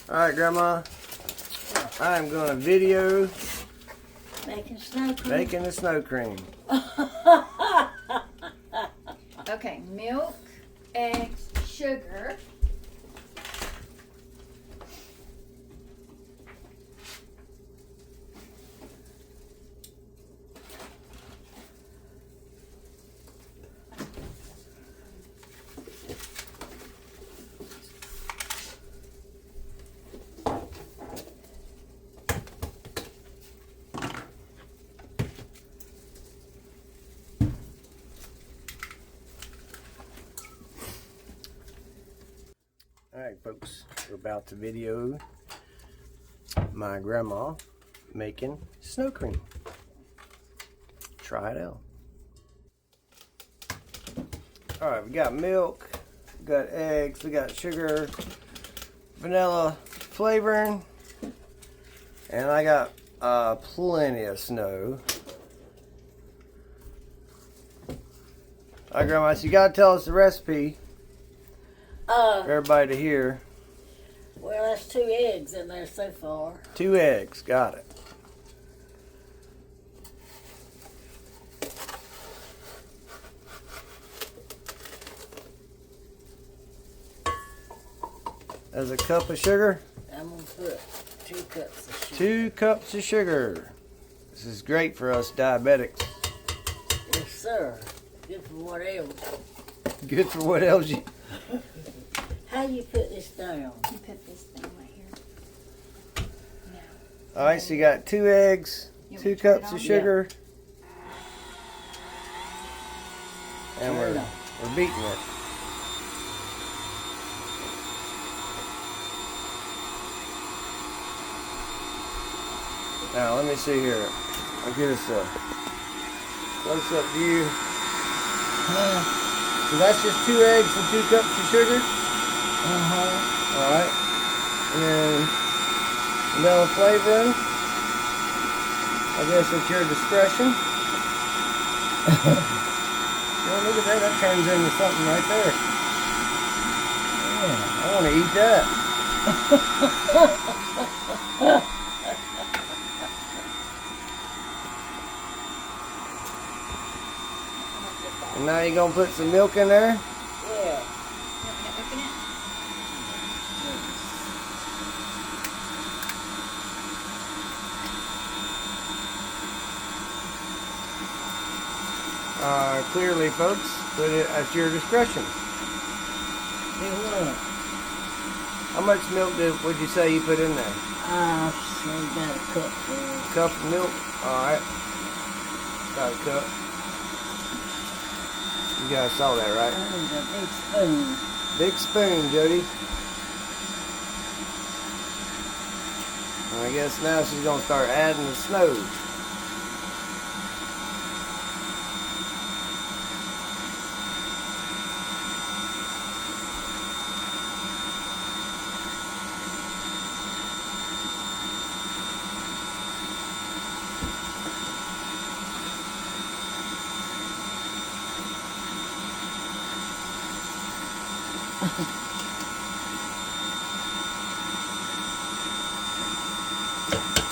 Alright, Grandma. I'm going to video making snow cream. Making the snow cream. Okay, milk, eggs, sugar. Alright folks, we're about to video my grandma making snow cream. Try it out. Alright, we got milk, we got eggs, we got sugar, vanilla flavoring, and I got plenty of snow. Alright Grandma, so you gotta tell us the recipe. For everybody to hear. Well, that's 2 eggs in there so far. 2 eggs, got it. There's a cup of sugar. I'm going to put 2 cups of sugar. 2 cups of sugar. This is great for us diabetics. Yes, sir. Good for what else? Good for what else you... How you put this down? You put this thing right here. Now. Alright, so you got 2 eggs, 2 cups of sugar. Yeah. And we're beating it. Now let me see here. I'll get us a close-up view. So that's just 2 eggs and 2 cups of sugar. Alright. And then vanilla flavoring. I guess at your discretion. Well, look at that. That turns into something right there. Yeah, I want to eat that. And now you're going to put some milk in there? Yeah. Open it. Clearly, folks, put it at your discretion. How much milk would you say you put in there? So about a cup. Cup of milk? Alright. About a cup. You guys saw that, right? A big spoon. Big spoon, Jody. I guess now she's going to start adding the snow.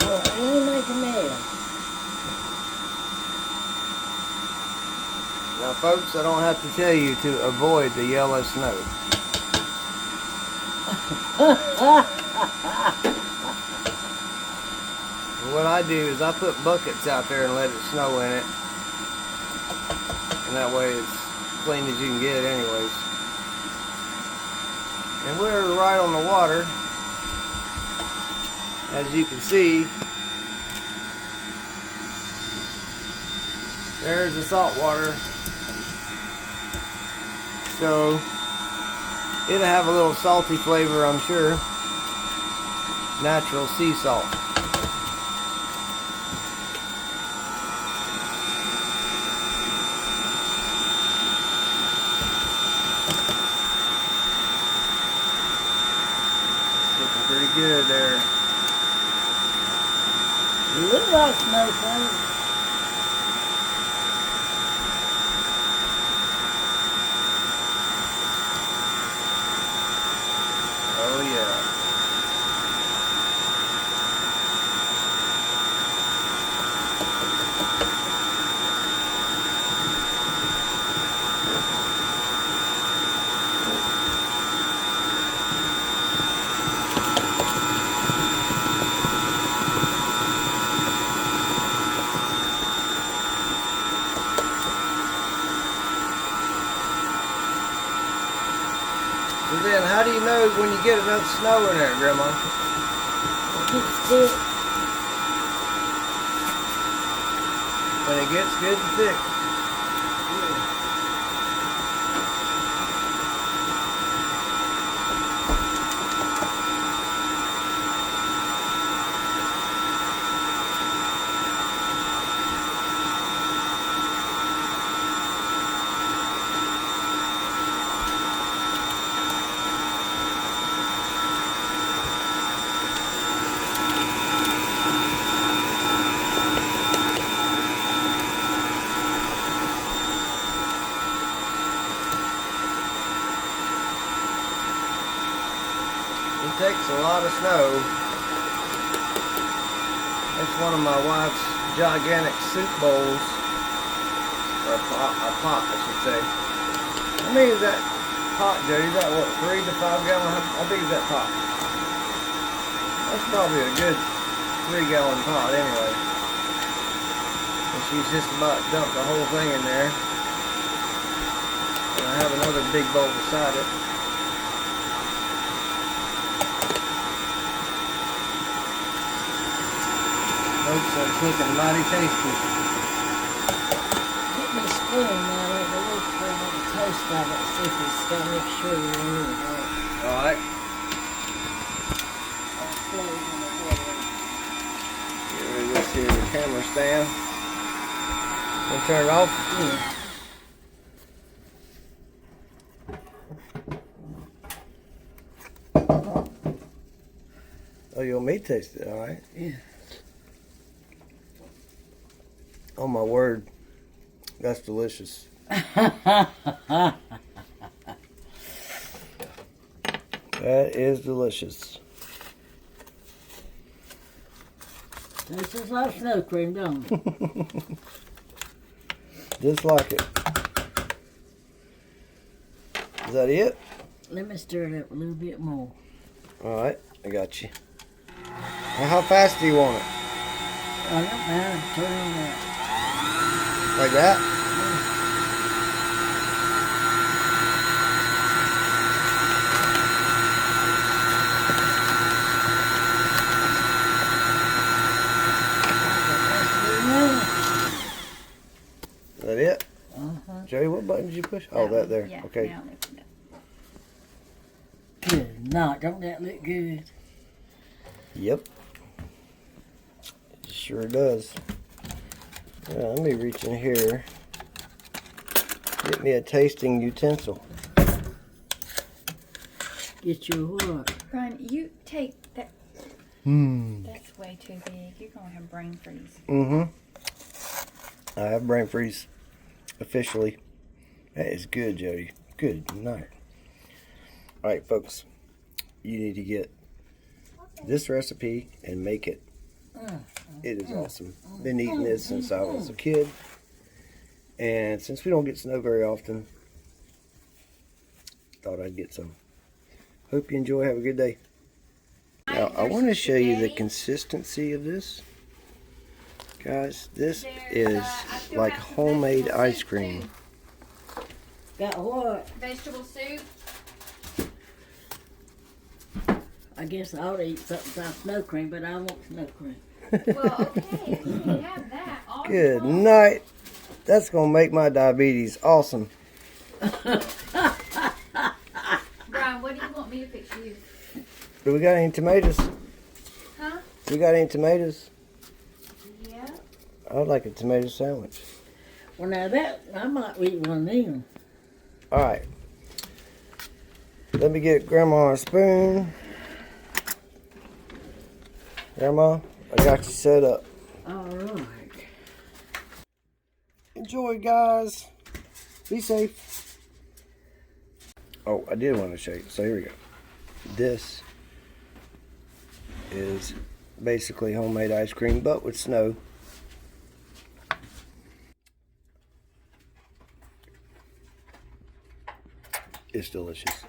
Well, it ain't make a mess. Now, folks, I don't have to tell you to avoid the yellow snow. What I do is I put buckets out there and let it snow in it. And that way it's clean as you can get it anyways. And we're right on the water. As you can see, there's the salt water. So it'll have a little salty flavor, I'm sure. Natural sea salt. Looking pretty good there. You look like snow cream. Oh yeah. you get enough snow in there, Grandma? It's thick. When it gets good and thick. It takes a lot of snow. That's one of my wife's gigantic soup bowls. Or a pot, I should say. How many is that pot, Jody? Is that what, 3 to 5 gallon? How big is that pot? That's probably a good 3-gallon pot anyway. And she's just about dumped the whole thing in there. And I have another big bowl beside it. Folks, that's looking mighty tasty. Get me a spoon now, like a little spoon with a taste of it. See if it's got enough sugar in it. Alright. I'll float in the water. Get rid of this here camera stand. Wanna turn it off? Yeah. Oh, you want me to taste it, alright? Yeah. Oh my word. That's delicious. That is delicious. Tastes just like snow cream, don't it? Just like it. Is that it? Let me stir it up a little bit more. Alright, I got you. Now how fast do you want it? I don't mind. Turn it up. Like that? Is that it? Uh-huh. Jody, what button did you push? Oh, that there. Yeah, Okay. now open it. Good night. Don't that look good? Yep. It sure does. Yeah, let me reach in here. Get me a tasting utensil. Get your what? Brian, you take that. Hmm. That's way too big. You're gonna have brain freeze. Mm-hmm. I have brain freeze. Officially. That is good, Jody. Good night. Alright, folks. You need to get this recipe and make it. It is awesome. Been eating this since I was a kid. And since we don't get snow very often, thought I'd get some. Hope you enjoy. Have a good day. Now, I want to show you the consistency of this. Guys, this is like homemade ice cream. Got what? Vegetable soup. I guess I ought to eat something without snow cream, but I want snow cream. Well, okay, you can have that. All Good night. That's going to make my diabetes awesome. Brian, what do you want me to fix you? Do we got any tomatoes? Huh? We got any tomatoes? Yeah. I would like a tomato sandwich. Well, now that, I might eat one of them. Alright. Let me get Grandma a spoon. Grandma, I got you set up. All right. Enjoy, guys. Be safe. Oh, I did want to show you. So here we go. This is basically homemade ice cream, but with snow. It's delicious.